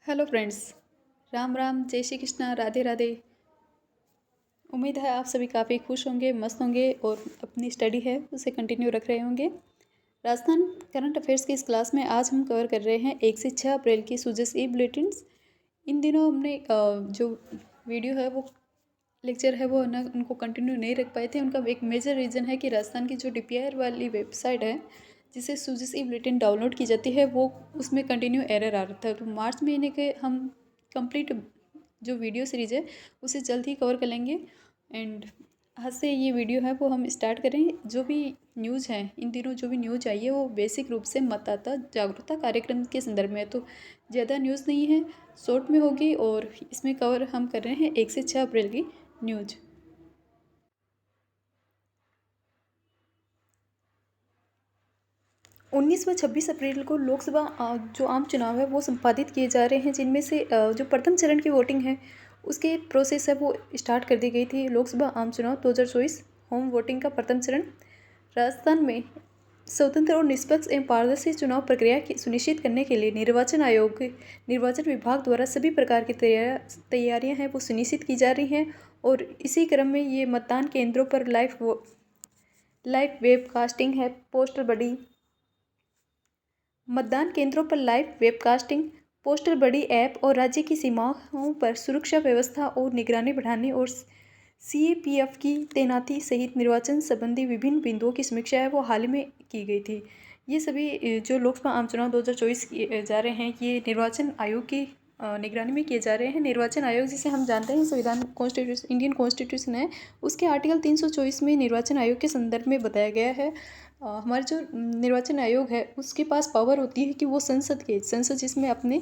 Hello friends. Ram Ram, जय श्री कृष्णा, राधे राधे। उम्मीद है आप सभी काफ़ी खुश होंगे, मस्त होंगे और अपनी स्टडी है उसे कंटिन्यू रख रहे होंगे। राजस्थान करंट अफेयर्स की इस क्लास में आज हम कवर कर रहे हैं 1 से 6 अप्रैल की सूजस ई बुलेटिन्स। इन दिनों हमने जो वीडियो है वो लेक्चर है वो ना उनको कंटिन्यू नहीं रख पाए थे। उनका एक मेजर रीज़न है कि राजस्थान की जो DPIR वाली वेबसाइट है जिसे सूजस ई बुलेटिन डाउनलोड की जाती है वो उसमें कंटिन्यू एरर आ रहा था। तो मार्च महीने के हम कंप्लीट जो वीडियो सीरीज़ है उसे जल्द ही कवर कर लेंगे। एंड आज से ये वीडियो है वो हम स्टार्ट करें। जो भी न्यूज़ है इन दिनों जो भी न्यूज़ आई है वो बेसिक रूप से मतदाता जागरूकता कार्यक्रम के संदर्भ में है। तो ज़्यादा न्यूज़ नहीं है, शॉर्ट में होगी और इसमें कवर हम कर रहे हैं 1 से 6 अप्रैल की न्यूज़। 19 व 26 अप्रैल को लोकसभा जो आम चुनाव है वो संपादित किए जा रहे हैं, जिनमें से जो प्रथम चरण की वोटिंग है उसके प्रोसेस है वो स्टार्ट कर दी गई थी। लोकसभा आम चुनाव 2024 होम वोटिंग का प्रथम चरण। राजस्थान में स्वतंत्र और निष्पक्ष एवं पारदर्शी चुनाव प्रक्रिया की सुनिश्चित करने के लिए निर्वाचन आयोग के निर्वाचन विभाग द्वारा सभी प्रकार की तैयारियां हैं वो सुनिश्चित की जा रही हैं। और इसी क्रम में ये मतदान केंद्रों पर लाइव वेबकास्टिंग है, पोस्टर बड़ी मतदान केंद्रों पर लाइव वेबकास्टिंग, पोस्टर बड़ी ऐप और राज्य की सीमाओं पर सुरक्षा व्यवस्था और निगरानी बढ़ाने और CAPF की तैनाती सहित निर्वाचन संबंधी विभिन्न बिंदुओं की समीक्षा है वो हाल ही में की गई थी। ये सभी जो लोकसभा आम चुनाव 2024 किए जा रहे हैं ये निर्वाचन आयोग की निगरानी में किए जा रहे हैं। निर्वाचन आयोग जिसे हम जानते हैं संविधान कॉन्स्टिट्यूशन इंडियन कॉन्स्टिट्यूशन है उसके आर्टिकल 324 में निर्वाचन आयोग के संदर्भ में बताया गया है। हमारे जो निर्वाचन आयोग है उसके पास पावर होती है कि वो संसद जिसमें अपने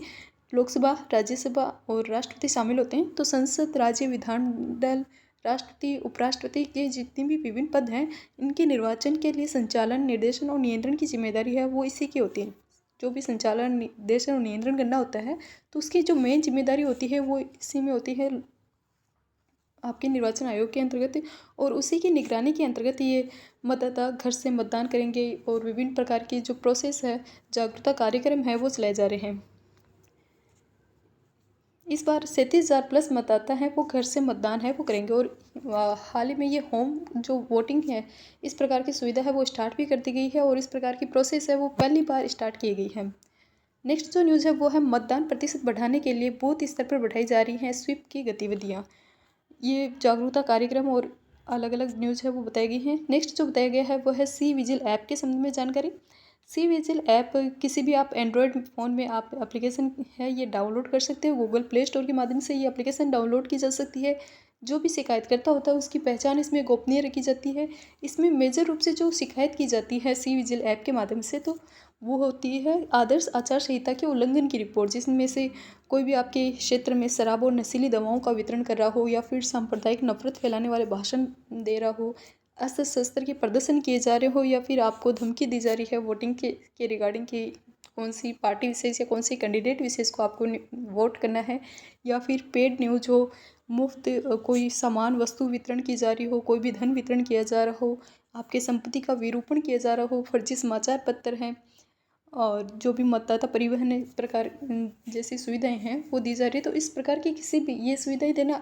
लोकसभा, राज्यसभा और राष्ट्रपति शामिल होते हैं। तो संसद, राज्य विधानमंडल, राष्ट्रपति, उपराष्ट्रपति के जितने भी विभिन्न पद हैं इनके निर्वाचन के लिए संचालन, निर्देशन और नियंत्रण की जिम्मेदारी है वो इसी की होती है। जो भी संचालन, निर्देशन और नियंत्रण करना होता है तो उसकी जो मेन जिम्मेदारी होती है वो इसी में होती है आपके निर्वाचन आयोग के अंतर्गत। और उसी की निगरानी के अंतर्गत ये मतदाता घर से मतदान करेंगे और विभिन्न प्रकार की जो प्रोसेस है, जागरूकता कार्यक्रम है वो चलाए जा रहे हैं। इस बार 37,000 प्लस मतदाता हैं वो घर से मतदान है वो करेंगे। और हाल ही में ये होम जो वोटिंग है इस प्रकार की सुविधा है वो स्टार्ट भी कर दी गई है और इस प्रकार की प्रोसेस है वो पहली बार स्टार्ट की गई है। नेक्स्ट जो न्यूज़ है वो है मतदान प्रतिशत बढ़ाने के लिए बूथ स्तर पर बढ़ाई जा रही हैं स्वीप की गतिविधियाँ। ये जागरूकता कार्यक्रम और अलग अलग न्यूज़ है वो बताई गई हैं। नेक्स्ट जो बताया गया है वो है सी विजिल ऐप के संबंध में जानकारी। सी विजिल ऐप किसी भी आप एंड्रॉयड फ़ोन में आप एप्लीकेशन है ये डाउनलोड कर सकते हो। गूगल प्ले स्टोर के माध्यम से ये एप्लीकेशन डाउनलोड की जा सकती है। जो भी शिकायतकर्ता होता है उसकी पहचान इसमें गोपनीय रखी जाती है। इसमें मेजर रूप से जो शिकायत की जाती है सी विजिल ऐप के माध्यम से तो वो होती है आदर्श आचार संहिता के उल्लंघन की रिपोर्ट, जिसमें से कोई भी आपके क्षेत्र में शराब और नशीली दवाओं का वितरण कर रहा हो या फिर सांप्रदायिक नफरत फैलाने वाले भाषण दे रहा हो, अस्त्र शस्त्र के प्रदर्शन किए जा रहे हो या फिर आपको धमकी दी जा रही है वोटिंग के रिगार्डिंग कि कौन सी पार्टी विशेष या कौन सी कैंडिडेट विशेष को आपको वोट करना है, या फिर पेड न्यूज हो, मुफ्त कोई सामान वस्तु वितरण की जा रही हो, कोई भी धन वितरण किया जा रहा हो, आपके संपत्ति का विरूपण किया जा रहा हो, फर्जी समाचार पत्र हैं और जो भी मतदाता परिवहन इस प्रकार जैसी सुविधाएं हैं वो दी जा रही है। तो इस प्रकार की किसी भी ये सुविधाएं देना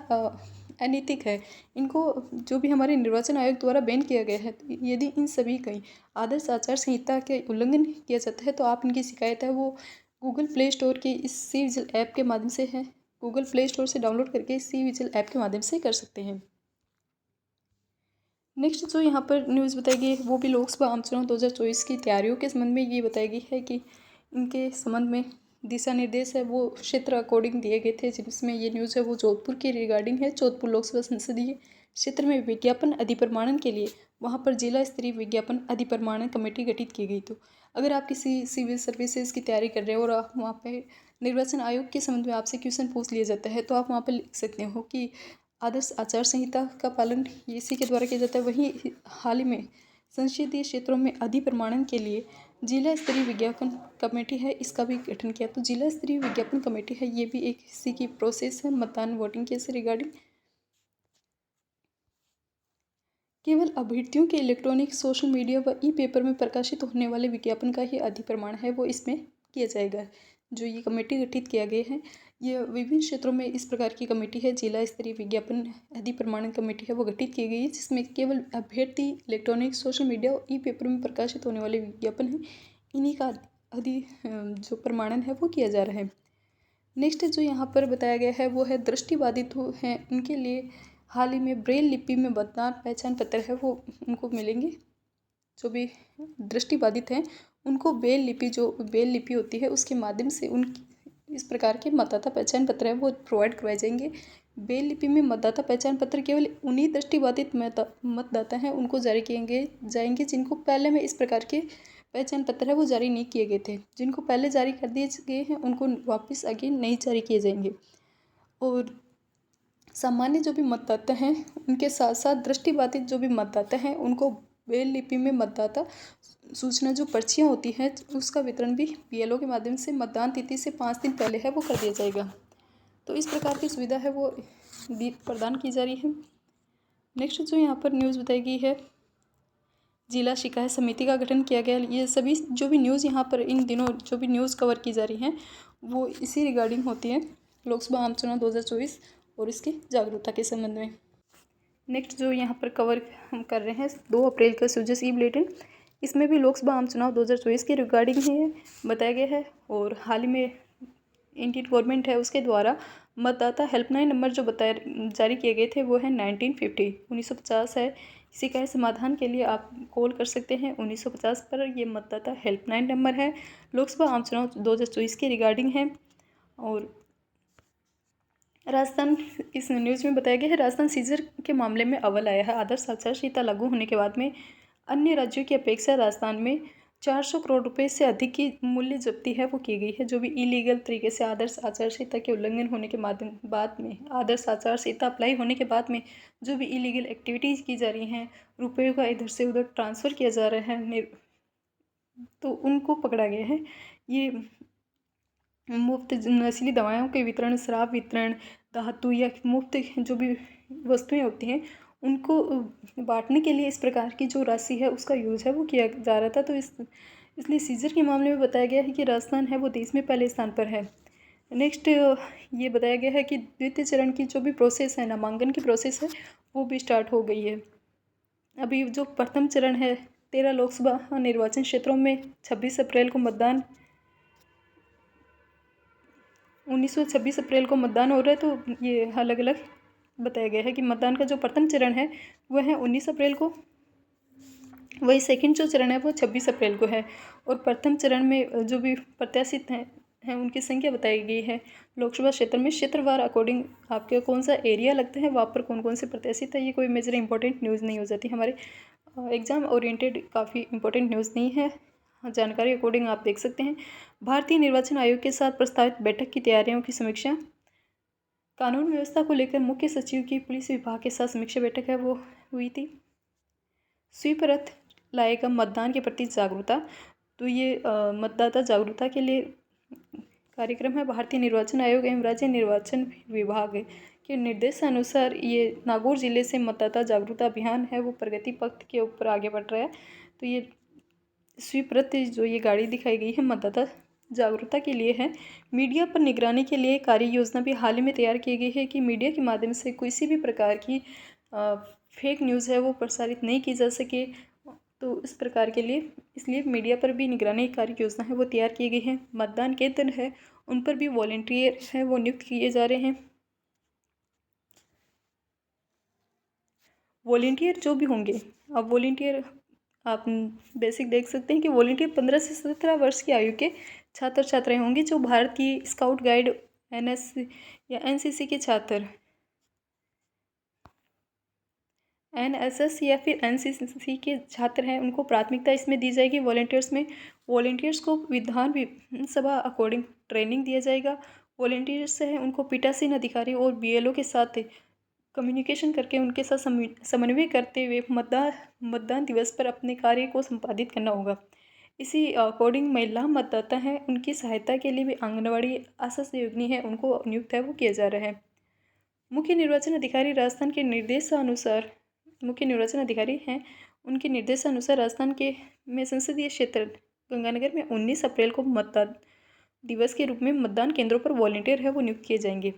अनैतिक है। इनको जो भी हमारे निर्वाचन आयोग द्वारा बैन किया गया है। तो यदि इन सभी कई आदर्श आचार संहिता के उल्लंघन किया जाता है तो आप इनकी शिकायत है वो गूगल प्ले स्टोर के इस सी विजिल ऐप के माध्यम से है, गूगल प्ले स्टोर से डाउनलोड करके इस सी विजिल ऐप के माध्यम से कर सकते हैं। नेक्स्ट जो यहाँ पर न्यूज़ बताई गई है वो भी लोकसभा आम चुनाव 2024 की तैयारियों के संबंध में ये बताई गई है कि इनके संबंध में दिशा निर्देश है वो क्षेत्र अकॉर्डिंग दिए गए थे, जिसमें ये न्यूज़ है वो जोधपुर के रिगार्डिंग है। जोधपुर लोकसभा संसदीय क्षेत्र में विज्ञापन अधिप्रमाणन के लिए वहाँ पर जिला स्तरीय विज्ञापन अधिप्रमाणन कमेटी गठित की गई। तो अगर आप किसी सिविल सर्विसेज की तैयारी कर रहे हो और आप वहाँ पे निर्वाचन आयोग के संबंध में आपसे क्वेश्चन पूछ लिया जाता है तो आप वहाँ पर लिख सकते हो कि आदर्श आचार संहिता का पालन इसी के द्वारा किया जाता है। वहीं हाल ही में संसदीय क्षेत्रों में अधिप्रमाणन के लिए जिला स्तरीय विज्ञापन कमेटी है इसका भी गठन किया। तो जिला स्तरीय विज्ञापन कमेटी है ये भी एक इसी की प्रोसेस है मतदान वोटिंग के से रिगार्डिंग। केवल अभ्यर्थियों के इलेक्ट्रॉनिक, सोशल मीडिया व ई पेपर में प्रकाशित होने वाले विज्ञापन का ही अधिप्रमाण है वो इसमें किया जाएगा। जो ये कमेटी गठित किया गया है, ये विभिन्न क्षेत्रों में इस प्रकार की कमेटी है। जिला स्तरीय विज्ञापन अधिप्रमाणन कमेटी है वो गठित की गई है, जिसमें केवल अभ्यर्थी इलेक्ट्रॉनिक, सोशल मीडिया और ई पेपर में प्रकाशित होने वाले विज्ञापन हैं, इन्हीं का जो प्रमाणन है वो किया जा रहा है। नेक्स्ट जो यहाँ पर बताया गया है वो है दृष्टिबाधित हैं उनके लिए हाल ही में ब्रेल लिपि में मतदान पहचान पत्र है वो उनको मिलेंगे। जो भी दृष्टिबाधित हैं उनको ब्रेल लिपि होती है उसके माध्यम से उन इस प्रकार के मतदाता पहचान पत्र है वो प्रोवाइड करवाए जाएंगे। ब्रेल लिपि में मतदाता पहचान पत्र केवल उन्हीं दृष्टिबाधित मतदाता हैं उनको जारी किए जाएंगे जिनको पहले में इस प्रकार के पहचान पत्र है वो जारी नहीं किए गए थे। जिनको पहले जारी कर दिए गए हैं उनको वापस आगे नहीं जारी किए जाएंगे। और सामान्य जो भी मतदाता हैं उनके साथ साथ दृष्टिबाधित जो भी मतदाता हैं उनको ब्रेल लिपि में मतदाता सूचना जो पर्चियाँ होती हैं उसका वितरण भी बीएलओ के माध्यम से मतदान तिथि से 5 दिन पहले है वो कर दिया जाएगा। तो इस प्रकार की सुविधा है वो प्रदान की जा रही है। नेक्स्ट जो यहाँ पर न्यूज़ बताई गई है, जिला शिकायत समिति का गठन किया गया। ये सभी जो भी न्यूज़ यहाँ पर इन दिनों जो भी न्यूज़ कवर की जा रही हैं वो इसी रिगार्डिंग होती है, लोकसभा आम चुनाव 2024 और इसकी जागरूकता के संबंध में। नेक्स्ट जो यहाँ पर कवर हम कर रहे हैं 2 अप्रैल का सूजस ई बुलेटिन, इसमें भी लोकसभा आम चुनाव 2024 के रिगार्डिंग ही बताया गया है। और हाल ही में इंडियन गवर्नमेंट है उसके द्वारा मतदाता हेल्पलाइन नंबर जो जारी किए गए थे वो है 1950 है। शिकायत समाधान के लिए आप कॉल कर सकते हैं 1950 पर। ये मतदाता हेल्पलाइन नंबर है, लोकसभा आम चुनाव 2024 के रिगार्डिंग है। और राजस्थान इस न्यूज़ में बताया गया है, राजस्थान सीजर के मामले में अव्वल आया है। आदर्श आचार संहिता लागू होने के बाद में अन्य राज्यों की अपेक्षा राजस्थान में 400 करोड़ रुपए से अधिक की मूल्य जब्ती है वो की गई है। जो भी इलीगल तरीके से आदर्श आचार संहिता के उल्लंघन होने के बाद में आदर्श आचार संहिता अप्लाई होने के बाद में जो भी इलीगल एक्टिविटीज़ की जा रही हैं, रुपये का इधर से उधर ट्रांसफ़र किया जा रहा है, तो उनको पकड़ा गया है। ये मुफ्त नशीली दवाओं के वितरण, शराब वितरण, धातु या मुफ्त जो भी वस्तुएं होती हैं उनको बांटने के लिए इस प्रकार की जो राशि है उसका यूज़ है वो किया जा रहा था। तो इसलिए सीजर के मामले में बताया गया है कि राजस्थान है वो देश में पहले स्थान पर है। नेक्स्ट ये बताया गया है कि द्वितीय चरण की जो भी प्रोसेस है, नामांकन की प्रोसेस है वो भी स्टार्ट हो गई है। अभी जो प्रथम चरण है 13 लोकसभा निर्वाचन क्षेत्रों में 26 अप्रैल को मतदान 26 अप्रैल को मतदान हो रहा है। तो ये अलग अलग बताया गया है कि मतदान का जो प्रथम चरण है वह है 19 अप्रैल को, वही सेकंड जो चरण है वो 26 अप्रैल को है। और प्रथम चरण में जो भी प्रत्याशी हैं उनकी संख्या बताई गई है लोकसभा क्षेत्र में, क्षेत्रवार अकॉर्डिंग आपके कौन सा एरिया लगता है वहाँ पर कौन कौन से प्रत्याशी था। ये कोई मेजर इंपॉर्टेंट न्यूज़ नहीं हो जाती, हमारे एग्ज़ाम ओरिएंटेड काफ़ी इंपॉर्टेंट न्यूज़ नहीं है। जानकारी अकॉर्डिंग आप देख सकते हैं। भारतीय निर्वाचन आयोग के साथ प्रस्तावित बैठक की तैयारियों की समीक्षा, कानून व्यवस्था को लेकर मुख्य सचिव की पुलिस विभाग के साथ समीक्षा बैठक है वो हुई थी। स्वीप रथ लाएगा मतदान के प्रति जागरूकता, तो ये मतदाता जागरूकता के लिए कार्यक्रम है। भारतीय निर्वाचन आयोग एवं राज्य निर्वाचन विभाग के निर्देशानुसार ये नागौर जिले से मतदाता जागरूकता अभियान है वो प्रगति पथ के ऊपर आगे बढ़ रहा है। तो ये स्वीप रथ जो ये गाड़ी दिखाई गई है मतदाता जागरूकता के लिए है। मीडिया पर निगरानी के लिए कार्य योजना भी हाल ही में तैयार की गई है कि मीडिया के माध्यम से किसी भी प्रकार की फेक न्यूज़ है वो प्रसारित नहीं की जा सके। तो इस प्रकार के लिए इसलिए मीडिया पर भी निगरानी कार्य योजना है वो तैयार की गई है। मतदान केंद्र है उन पर भी वॉलंटियर है वो नियुक्त किए जा रहे हैं। वॉलंटियर जो भी होंगे, अब वॉलंटियर आप बेसिक देख सकते हैं कि वॉलंटियर 15 से 17 वर्ष की आयु के छात्र छात्राएं होंगी जो भारत की स्काउट गाइड, एनएस या एनसीसी के छात्र, एनएसएस या फिर एनसीसी के छात्र हैं उनको प्राथमिकता इसमें दी जाएगी। वॉलंटियर्स को विधानसभा अकॉर्डिंग ट्रेनिंग दिया जाएगा। वॉलंटियर्स हैं उनको पीठासीन अधिकारी और बीएलओ के साथ कम्युनिकेशन करके उनके साथ समन्वय करते हुए मतदान दिवस पर अपने कार्य को संपादित करना होगा। इसी अकॉर्डिंग महिला मतदाता हैं उनकी सहायता के लिए भी आंगनबाड़ी आशा सहयोगिनी है उनको नियुक्त है वो किया जा रहा है। मुख्य निर्वाचन अधिकारी राजस्थान के निर्देशानुसार मुख्य निर्वाचन अधिकारी हैं उनके निर्देशानुसार राजस्थान के में संसदीय क्षेत्र गंगानगर में 19 अप्रैल को दिवस के रूप में मतदान केंद्रों पर वॉलंटियर है वो नियुक्त किए जाएंगे।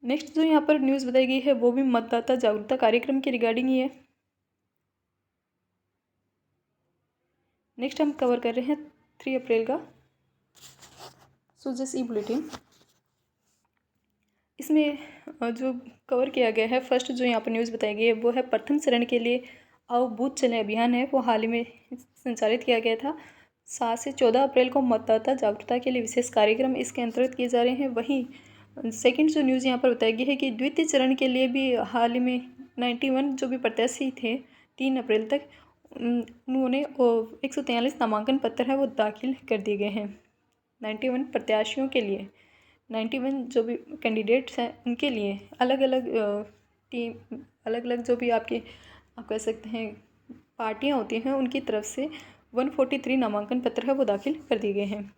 नेक्स्ट जो यहाँ पर न्यूज़ बताई गई है वो भी मतदाता जागरूकता कार्यक्रम के रिगार्डिंग ही है। नेक्स्ट हम कवर कर रहे हैं 3 अप्रैल का सुजस ई बुलेटिन। इसमें जो कवर किया गया है, फर्स्ट जो यहाँ पर न्यूज़ बताई गई है वो है प्रथम चरण के लिए आओ बूथ चले अभियान है, वो हाल ही में संचालित किया गया था। 7 से 14 अप्रैल को मतदाता जागरूकता के लिए विशेष कार्यक्रम इसके अंतर्गत किए जा रहे हैं। वहीं सेकंड जो न्यूज़ यहाँ पर बताई गई है कि द्वितीय चरण के लिए भी हाल ही में 91 जो भी प्रत्याशी थे 3 अप्रैल तक उन्होंने 143 नामांकन पत्र है वो दाखिल कर दिए गए हैं। 91 प्रत्याशियों के लिए 91 जो भी कैंडिडेट्स हैं उनके लिए अलग अलग टीम, अलग अलग जो भी आप कह सकते हैं पार्टियां होती हैं उनकी तरफ से 143 नामांकन पत्र है वो दाखिल कर दिए गए हैं।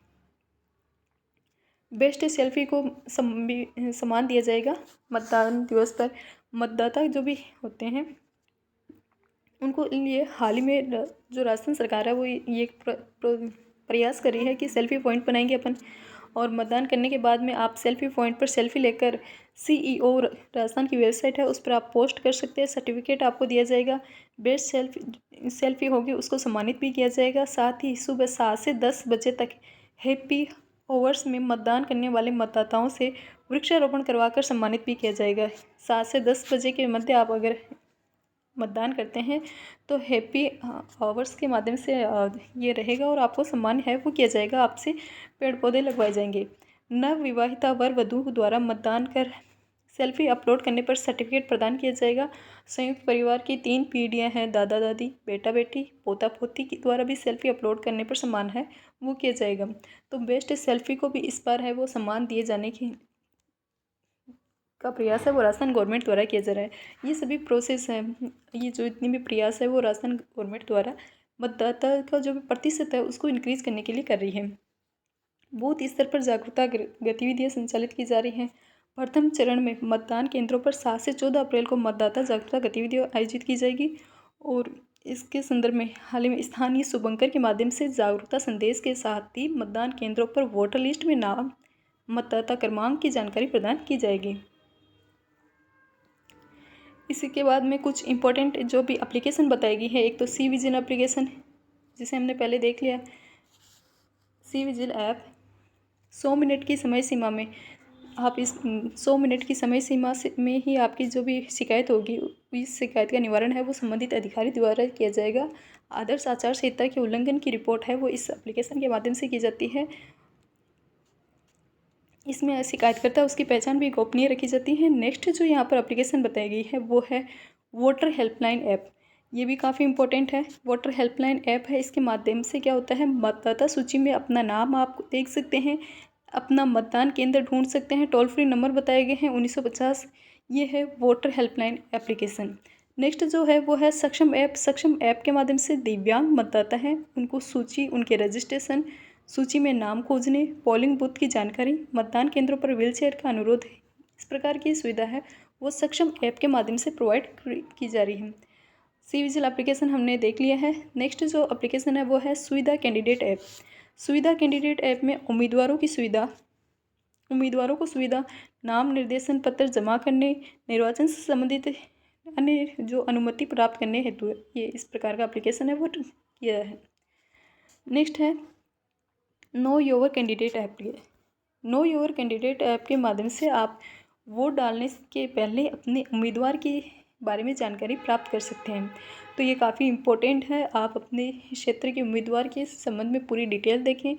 बेस्ट सेल्फी को सम्मान दिया जाएगा मतदान दिवस पर। मतदाता जो भी होते हैं उनको लिए हाल ही में जो राजस्थान सरकार है वो ये प्रयास कर रही है कि सेल्फी पॉइंट बनाएंगे अपन, और मतदान करने के बाद में आप सेल्फी पॉइंट पर सेल्फी लेकर CEO राजस्थान की वेबसाइट है उस पर आप पोस्ट कर सकते हैं। सर्टिफिकेट आपको दिया जाएगा। बेस्ट सेल्फी होगी उसको सम्मानित भी किया जाएगा। साथ ही सुबह 7 से 10 बजे तक हैप्पी आवर्स में मतदान करने वाले मतदाताओं से वृक्षारोपण करवाकर सम्मानित भी किया जाएगा। 7 से 10 बजे के मध्य आप अगर मतदान करते हैं तो हैप्पी आवर्स के माध्यम से ये रहेगा और आपको सम्मान है वो किया जाएगा, आपसे पेड़ पौधे लगवाए जाएंगे। नवविवाहिता वर वधू द्वारा मतदान कर सेल्फी अपलोड करने पर सर्टिफिकेट प्रदान किया जाएगा। संयुक्त परिवार की 3 पीढ़ियां हैं, दादा दादी, बेटा बेटी, पोता पोती के द्वारा भी सेल्फी अपलोड करने पर सम्मान है वो किया जाएगा। तो बेस्ट सेल्फी को भी इस बार है वो सम्मान दिए जाने का प्रयास है वो राजस्थान गवर्नमेंट द्वारा किया जा रहा है। ये सभी प्रोसेस है, ये जो इतनी भी प्रयास है वो राजस्थान गवर्नमेंट द्वारा मतदाता का जो भी प्रतिशत है उसको इंक्रीज करने के लिए कर रही है। बूथ स्तर पर जागरूकता गतिविधियाँ संचालित की जा रही हैं। प्रथम चरण में मतदान केंद्रों पर 7 से 14 अप्रैल को मतदाता जागरूकता गतिविधियाँ आयोजित की जाएगी और इसके संदर्भ में हाल ही में स्थानीय शुभंकर के माध्यम से जागरूकता संदेश के साथ ही मतदान केंद्रों पर वोटर लिस्ट में नाम, मतदाता क्रमांक की जानकारी प्रदान की जाएगी। इसी के बाद में कुछ इंपॉर्टेंट जो भी एप्लीकेशन बताई गई है, एक तो सी विजिल एप्लीकेशन जिसे हमने पहले देख लिया। सी विजिल ऐप 100 मिनट की समय सीमा में आप इस 100 मिनट की समय सीमा में ही आपकी जो भी शिकायत होगी इस शिकायत का निवारण है वो संबंधित अधिकारी द्वारा किया जाएगा। आदर्श आचार संहिता के उल्लंघन की रिपोर्ट है वो इस एप्लीकेशन के माध्यम से की जाती है। इसमें शिकायतकर्ता उसकी पहचान भी गोपनीय रखी जाती है। नेक्स्ट जो यहाँ पर एप्लीकेशन बताई गई है वो है वोटर हेल्पलाइन ऐप। ये भी काफ़ी इंपॉर्टेंट है। वोटर हेल्पलाइन ऐप है, इसके माध्यम से क्या होता है मतदाता सूची में अपना नाम आप देख सकते हैं, अपना मतदान केंद्र ढूंढ सकते हैं। टोल फ्री नंबर बताए गए हैं 1950। ये है वोटर हेल्पलाइन एप्लीकेशन। नेक्स्ट जो है वो है सक्षम ऐप। सक्षम ऐप के माध्यम से दिव्यांग मतदाता हैं उनको सूची, उनके रजिस्ट्रेशन, सूची में नाम खोजने, पोलिंग बूथ की जानकारी, मतदान केंद्रों पर व्हीलचेयर का अनुरोध है, इस प्रकार की सुविधा है वो सक्षम ऐप के माध्यम से प्रोवाइड की जा रही है। सी विजिल एप्लीकेशन हमने देख लिया है। नेक्स्ट जो एप्लीकेशन है वो है सुविधा candidate app. Suvidha candidate app में उम्मीदवारों को सुविधा, नाम निर्देशन पत्र जमा करने, निर्वाचन से संबंधित अन्य जो अनुमति प्राप्त करने हेतु ये इस प्रकार का एप्लीकेशन है वो किया है। नेक्स्ट है no your candidate app. Know your candidate app के माध्यम से आप वोट डालने के पहले अपने उम्मीदवार के बारे में जानकारी प्राप्त कर सकते हैं। तो ये काफ़ी इम्पोर्टेंट है, आप अपने क्षेत्र के उम्मीदवार के संबंध में पूरी डिटेल देखें,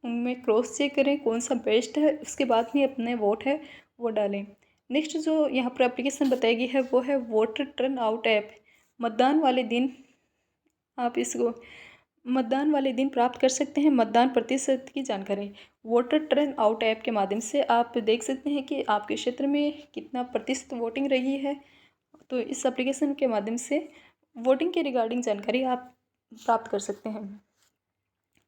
उनमें क्रॉस चेक करें कौन सा बेस्ट है, उसके बाद में अपने वोट है वो डालें। नेक्स्ट जो यहाँ पर एप्लीकेशन बताई गई है वो है वोटर टर्न आउट ऐप। मतदान वाले दिन प्राप्त कर सकते हैं मतदान प्रतिशत की जानकारी। वोटर टर्न आउट ऐप के माध्यम से आप देख सकते हैं कि आपके क्षेत्र में कितना प्रतिशत वोटिंग रही है। तो इस एप्लीकेशन के माध्यम से वोटिंग के रिगार्डिंग जानकारी आप प्राप्त कर सकते हैं।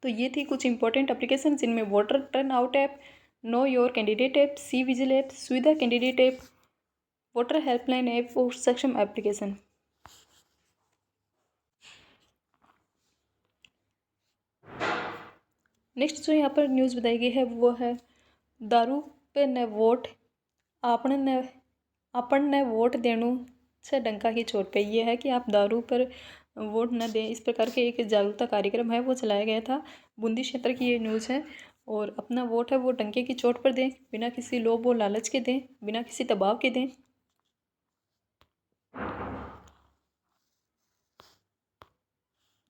तो ये थी कुछ इंपॉर्टेंट एप्लीकेशन जिनमें voter turn out app, know your candidate app, C vigil app, Suvidha candidate app, voter helpline app और सक्षम एप्लीकेशन। नेक्स्ट जो यहाँ पर न्यूज़ बताई गई है वो है दारू पे न वोट आपन ने वोट देणु से डंका की चोट पे। ये है कि आप दारू पर वोट न दें, इस प्रकार के एक जागरूकता कार्यक्रम है वो चलाया गया था। बूंदी क्षेत्र की ये न्यूज़ है। और अपना वोट है वो डंके की चोट पर दें, बिना किसी लोभ और लालच के दें, बिना किसी दबाव के दें।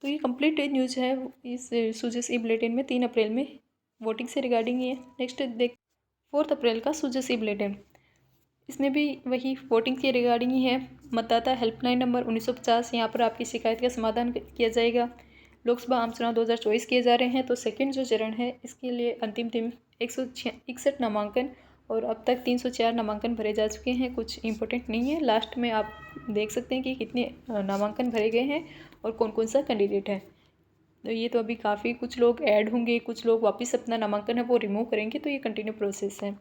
तो ये कंप्लीट न्यूज़ है इस सुजस ई बुलेटिन में 3 अप्रैल में वोटिंग से रिगार्डिंग ये। नेक्स्ट देख 4 अप्रैल का सुजस ई बुलेटिन, इसमें भी वही वोटिंग के रिगार्डिंग ही है। मतदाता हेल्पलाइन नंबर 1950, यहाँ पर आपकी शिकायत का समाधान किया जाएगा। लोकसभा आम चुनाव 2024 किए जा रहे हैं, तो सेकंड जो चरण है इसके लिए अंतिम दिन 161 नामांकन और अब तक 304 नामांकन भरे जा चुके हैं। कुछ इंपॉर्टेंट नहीं है, लास्ट में आप देख सकते हैं कि कितने नामांकन भरे गए हैं और कौन कौन सा कैंडिडेट है। तो ये तो अभी काफ़ी कुछ लोग ऐड होंगे, कुछ लोग वापस अपना नामांकन है वो रिमूव करेंगे, तो ये कंटिन्यू प्रोसेस है।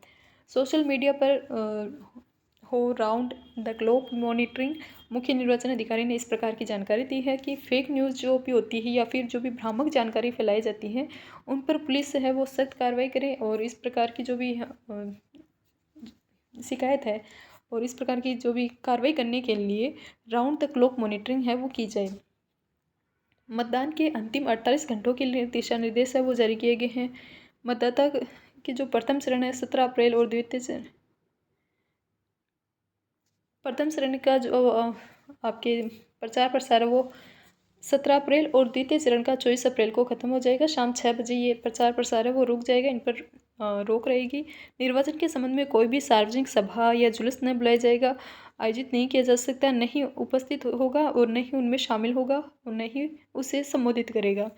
सोशल मीडिया पर हो राउंड द क्लॉक मॉनिटरिंग। मुख्य निर्वाचन अधिकारी ने इस प्रकार की जानकारी दी है कि फेक न्यूज़ जो भी होती है या फिर जो भी भ्रामक जानकारी फैलाई जाती है उन पर पुलिस है वो सख्त कार्रवाई करे और इस प्रकार की जो भी शिकायत है और इस प्रकार की जो भी कार्रवाई करने के लिए राउंड द क्लॉक मॉनिटरिंग है वो की जाए। मतदान के अंतिम 48 घंटों के लिए दिशा निर्देश है वो जारी किए गए हैं। मतदाता की जो प्रथम चरण है 17 अप्रैल और प्रथम चरण का जो आपके प्रचार प्रसार है वो 17 अप्रैल और द्वितीय चरण का 24 अप्रैल को ख़त्म हो जाएगा। शाम 6 बजे ये प्रचार प्रसार है वो रुक जाएगा, इन पर रोक रहेगी। निर्वाचन के संबंध में कोई भी सार्वजनिक सभा या जुलूस न बुलाया जाएगा, आयोजित नहीं किया जा सकता, नहीं उपस्थित होगा और नहीं उनमें शामिल होगा और नहीं उसे संबोधित करेगा।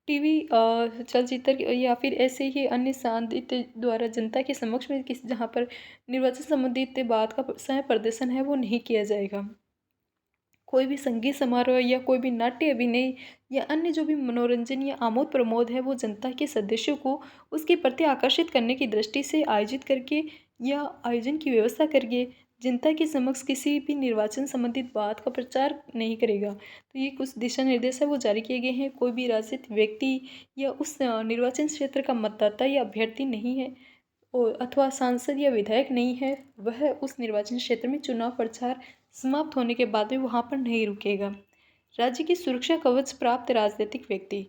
टीवी चलचित्र या फिर ऐसे ही अन्य साहित्य द्वारा जनता के समक्ष में किसी जहाँ पर निर्वाचन संबंधित बात का सह प्रदर्शन है वो नहीं किया जाएगा। कोई भी संगीत समारोह या कोई भी नाट्य अभिनय या अन्य जो भी मनोरंजन या आमोद प्रमोद है वो जनता के सदस्यों को उसके प्रति आकर्षित करने की दृष्टि से आयोजित करके या आयोजन की व्यवस्था करके जनता के समक्ष किसी भी निर्वाचन संबंधित बात का प्रचार नहीं करेगा। तो ये कुछ दिशा निर्देश है वो जारी किए गए हैं। कोई भी राजनीतिक व्यक्ति या उस निर्वाचन क्षेत्र का मतदाता या अभ्यर्थी नहीं है और अथवा सांसद या विधायक नहीं है, वह उस निर्वाचन क्षेत्र में चुनाव प्रचार समाप्त होने के बाद भी वहाँ पर नहीं रुकेगा। राज्य की सुरक्षा कवच प्राप्त राजनीतिक व्यक्ति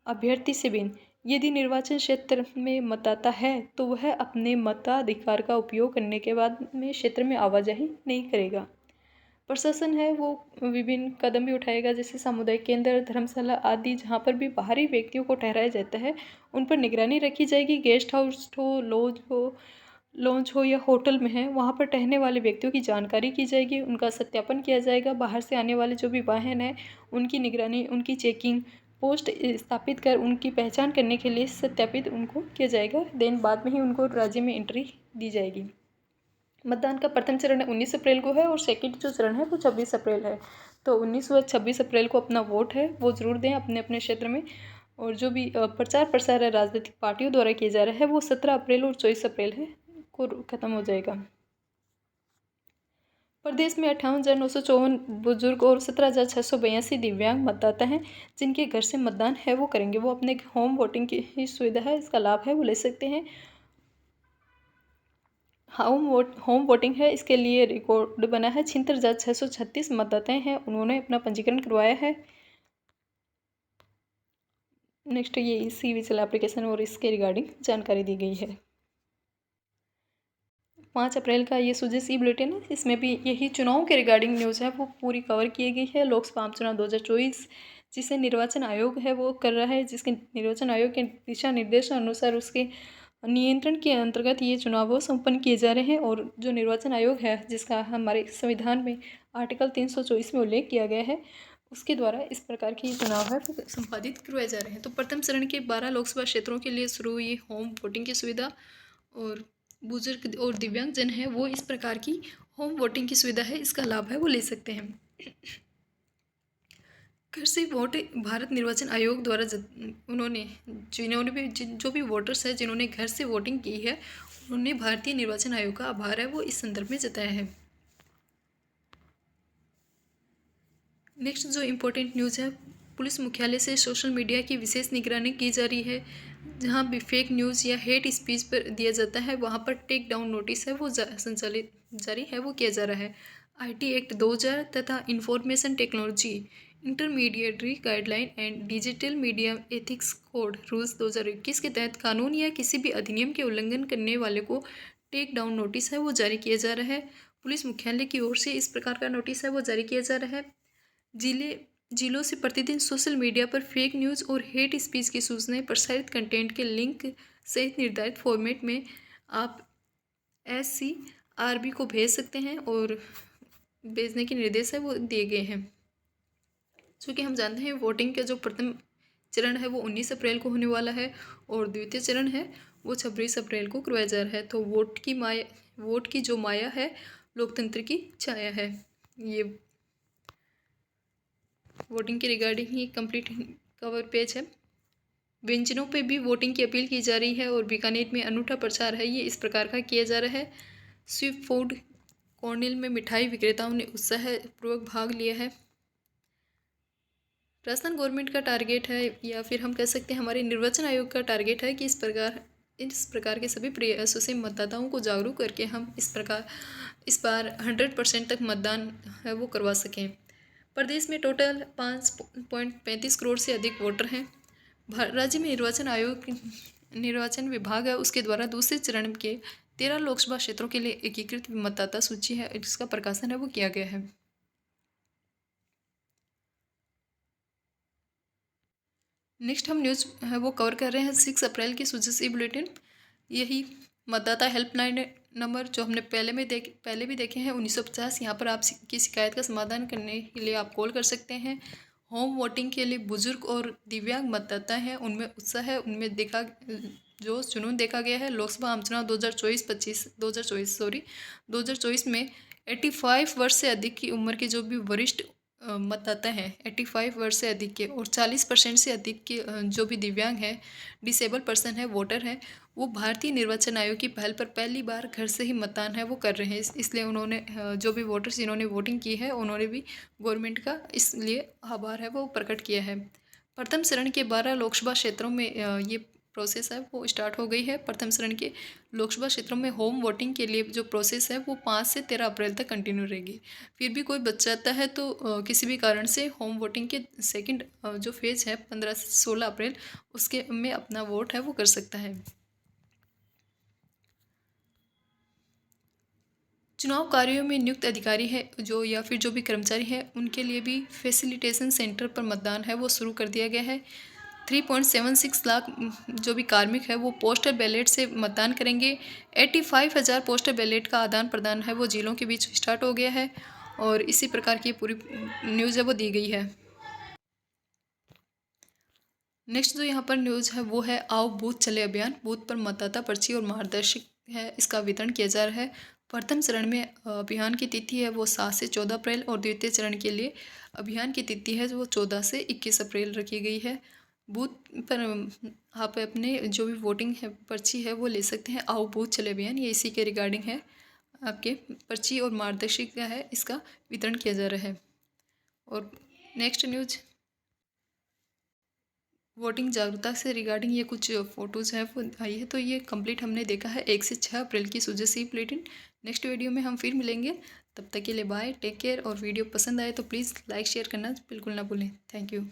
अभ्यर्थी से भिन्न, यदि निर्वाचन क्षेत्र में मतदाता है तो वह अपने मताधिकार का उपयोग करने के बाद में क्षेत्र में आवाजाही नहीं करेगा। प्रशासन है वो विभिन्न कदम भी उठाएगा, जैसे सामुदायिक केंद्र, धर्मशाला आदि जहाँ पर भी बाहरी व्यक्तियों को ठहराया जाता है उन पर निगरानी रखी जाएगी। गेस्ट हाउस हो, लॉज हो या होटल में है वहाँ पर ठहरने वाले व्यक्तियों की जानकारी की जाएगी, उनका सत्यापन किया जाएगा। बाहर से आने वाले जो भी वाहन हैं उनकी निगरानी, उनकी चेकिंग, पोस्ट स्थापित कर उनकी पहचान करने के लिए सत्यापित उनको किया जाएगा। देन बाद में ही उनको राज्य में एंट्री दी जाएगी। मतदान का प्रथम चरण 19 अप्रैल को है और सेकंड जो चरण है वो 26 अप्रैल है। तो 19 व 26 अप्रैल को अपना वोट है वो ज़रूर दें अपने अपने क्षेत्र में। और जो भी प्रचार प्रसार है राजनीतिक पार्टियों द्वारा किया जा रहा है वो 17 अप्रैल और 24 अप्रैल है को ख़त्म हो जाएगा। प्रदेश में 58,954 बुजुर्ग और 17,682 दिव्यांग मतदाता हैं जिनके घर से मतदान है वो करेंगे। वो अपने होम वोटिंग की ही सुविधा है, इसका लाभ है वो ले सकते हैं। होम वोटिंग है, इसके लिए रिकॉर्ड बना है 76,636 मतदाता हैं, उन्होंने अपना पंजीकरण करवाया है। नेक्स्ट ये सी विजिल एप्लीकेशन और इसके रिगार्डिंग जानकारी दी गई है। 5 अप्रैल का ये सुजस ई बुलेटिन है, इसमें भी यही चुनाव के रिगार्डिंग न्यूज़ है वो पूरी कवर की गई है। लोकसभा आम चुनाव 2024 जिसे निर्वाचन आयोग है वो कर रहा है, जिसके निर्वाचन आयोग के दिशा निर्देशों अनुसार उसके नियंत्रण के अंतर्गत ये चुनाव वो संपन्न किए जा रहे हैं। और जो निर्वाचन आयोग है जिसका हमारे संविधान में आर्टिकल 324 में उल्लेख किया गया है उसके द्वारा इस प्रकार की चुनाव है वो संपादित करवाए जा रहे हैं। तो प्रथम चरण के 12 लोकसभा क्षेत्रों के लिए शुरू हुई होम वोटिंग की सुविधा और बुजुर्ग और दिव्यांग जन है वो इस प्रकार की होम वोटिंग की सुविधा है, इसका लाभ है वो ले सकते हैं। घर से वोट भारत निर्वाचन आयोग द्वारा उन्होंने जिन्होंने भी जो भी वोटर्स है जिन्होंने घर से वोटिंग की है उन्होंने भारतीय निर्वाचन आयोग का आभार है वो इस संदर्भ में जताया है। नेक्स्ट जो इम्पोर्टेंट न्यूज़ है, पुलिस मुख्यालय से सोशल मीडिया की विशेष निगरानी की जा रही है। जहाँ भी फेक न्यूज़ या हेट स्पीच पर दिया जाता है वहाँ पर टेक डाउन नोटिस है वो संचालित जारी है वो किया जा रहा है। आईटी एक्ट 2000 तथा information technology intermediary guideline and digital media ethics code rules 2021 के तहत कानून या किसी भी अधिनियम के उल्लंघन करने वाले को टेक डाउन नोटिस है वो जारी किया जा रहा है। पुलिस मुख्यालय की ओर से इस प्रकार का नोटिस है वो जारी किया जा रहा है। जिलों से प्रतिदिन सोशल मीडिया पर फेक न्यूज़ और हेट स्पीच की सूचनाएं प्रसारित कंटेंट के लिंक सहित निर्धारित फॉर्मेट में आप SCRB को भेज सकते हैं और भेजने के निर्देश है वो दिए गए हैं। चूँकि हम जानते हैं वोटिंग का जो प्रथम चरण है वो 19 अप्रैल को होने वाला है और द्वितीय चरण है वो 26 अप्रैल को करवाया जा रहा है। तो वोट की जो माया है लोकतंत्र की छाया है। ये वोटिंग के रिगार्डिंग ही कंप्लीट कवर पेज है। व्यंजनों पे भी वोटिंग की अपील की जा रही है और बीकानेर में अनूठा प्रचार है ये इस प्रकार का किया जा रहा है। स्वीप फूड कॉर्नल में मिठाई विक्रेताओं ने उत्साहपूर्वक भाग लिया है। राजस्थान गवर्नमेंट का टारगेट है या फिर हम कह सकते हैं हमारे निर्वाचन आयोग का टारगेट है कि इस प्रकार के सभी प्रयासों से मतदाताओं को जागरूक करके हम इस बार 100% तक मतदान है वो करवा सकें। प्रदेश में टोटल 5.35 करोड़ से अधिक वोटर हैं। राज्य में निर्वाचन विभाग है उसके द्वारा दूसरे चरण के 13 लोकसभा क्षेत्रों के लिए एकीकृत मतदाता सूची है जिसका प्रकाशन है वो किया गया है। नेक्स्ट हम न्यूज़ है वो कवर कर रहे हैं 6 अप्रैल की सुजस ई बुलेटिन। यही मतदाता हेल्पलाइन नंबर जो हमने पहले भी देखे हैं 1950। यहाँ पर आपकी शिकायत का समाधान करने के लिए आप कॉल कर सकते हैं। होम वोटिंग के लिए बुजुर्ग और दिव्यांग मतदाता हैं उनमें उत्साह है, उनमें जुनून देखा गया है। लोकसभा आम चुनाव 2024 में 85 वर्ष से अधिक की उम्र के जो भी वरिष्ठ मतदाता हैं 85 वर्ष से अधिक के और 40% से अधिक के जो भी दिव्यांग हैं डिसेबल पर्सन है वोटर हैं वो भारतीय निर्वाचन आयोग की पहल पर पहली बार घर से ही मतदान है वो कर रहे हैं। इसलिए उन्होंने जो भी वोटर्स जिन्होंने वोटिंग की है उन्होंने भी गवर्नमेंट का इसलिए आभार है वो प्रकट किया है। प्रथम चरण के 12 लोकसभा क्षेत्रों में ये प्रोसेस है वो स्टार्ट हो गई है। प्रथम चरण के लोकसभा क्षेत्रों में होम वोटिंग के लिए जो प्रोसेस है वो 5 से 13 अप्रैल तक कंटिन्यू रहेगी। फिर भी कोई बच जाता है तो किसी भी कारण से होम वोटिंग के सेकंड जो फेज़ है 15 से 16 अप्रैल उसके में अपना वोट है वो कर सकता है। चुनाव कार्यों में नियुक्त अधिकारी है जो या फिर जो भी कर्मचारी है उनके लिए भी फैसिलिटेशन सेंटर पर मतदान है वो शुरू कर दिया गया है। 3.76 लाख जो भी कार्मिक है वो पोस्टल बैलेट से मतदान करेंगे। 85,000 पोस्टल बैलेट का आदान प्रदान है वो जिलों के बीच स्टार्ट हो गया है और इसी प्रकार की पूरी न्यूज़ है वो दी गई है। नेक्स्ट जो यहाँ पर न्यूज़ है वो है आओ बूथ चले अभियान। बूथ पर मतदाता पर्ची और मार्गदर्शक है इसका वितरण किया जा रहा है। प्रथम चरण में अभियान की तिथि है वो 7 से 14 अप्रैल और द्वितीय चरण के लिए अभियान की तिथि है वो 14 से 21 अप्रैल रखी गई है। बूथ पर आप अपने जो भी वोटिंग है पर्ची है वो ले सकते हैं। आओ बूथ चले अभियान ये इसी के रिगार्डिंग है। आपके पर्ची और मार्गदर्शिका है इसका वितरण किया जा रहा है। और नेक्स्ट न्यूज़ वोटिंग जागरूकता से रिगार्डिंग ये कुछ फ़ोटोज़ है वो आई है। तो ये कंप्लीट हमने देखा है 1 से 6 अप्रैल की सुजस ई बुलेटिन। नेक्स्ट वीडियो में हम फिर मिलेंगे, तब तक के लिए बाय, टेक केयर। और वीडियो पसंद आए तो प्लीज़ लाइक शेयर करना बिल्कुल ना भूलें। Thank you.